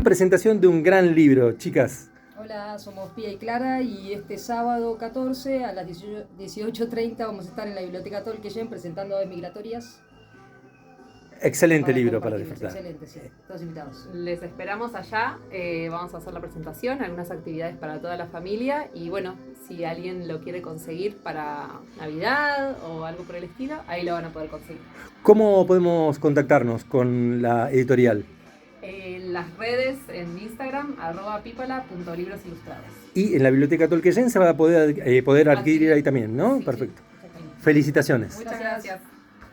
presentación de un gran libro, chicas. Hola, somos Pía y Clara y este sábado 14 a las 18:30 vamos a estar en la Biblioteca Tolkien presentando Aves Migratorias. Excelente libro para compartirles. disfrutar. Excelente, sí. Todos invitados. Les esperamos allá, vamos a hacer la presentación, algunas actividades para toda la familia y bueno, si alguien lo quiere conseguir para Navidad o algo por el estilo, ahí lo van a poder conseguir. ¿Cómo podemos contactarnos con la editorial? En las redes, en Instagram, @pipola.librosilustrados. Y en la Biblioteca Tolkien se va a poder adquirir ahí también, ¿no? Sí, Perfecto. Exactamente. Felicitaciones. Muchas gracias.